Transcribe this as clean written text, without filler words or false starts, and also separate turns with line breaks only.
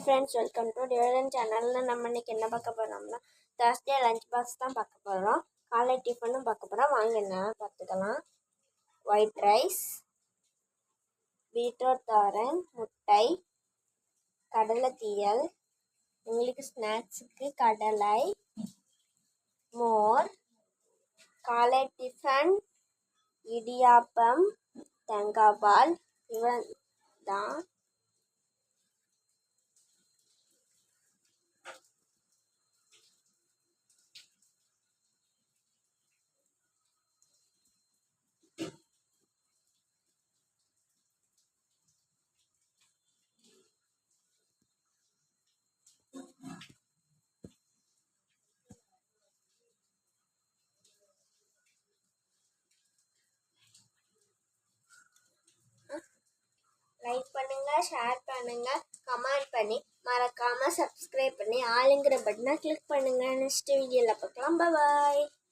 Friends, welcome to டிவரன் சேனலில் நம்ம இன்றைக்கி என்ன பார்க்க போகிறோம்னா தேர்ஸ்டே லஞ்ச் பாக்ஸ் தான் பார்க்க போகிறோம். காலை டிஃபனும் பார்க்க போகிறோம். வாங்க என்ன பார்த்துக்கலாம். ஒயிட் ரைஸ், பீட்ரூட் தோரன், முட்டை, கடலை தீயல், உங்களுக்கு ஸ்நாக்ஸுக்கு கடலை, மோர். காலை டிஃபன் இடியாப்பம், தேங்காய் பால். இவன் தான் லைக் பண்ணுங்கள், ஷேர் பண்ணுங்கள், கமெண்ட் பண்ணி மறக்காமல் சப்ஸ்கிரைப் பண்ணி ஆளுங்கிற பட்டனை கிளிக் பண்ணுங்கள். நெக்ஸ்ட் வீடியோவில் பார்க்கலாம். பாய்.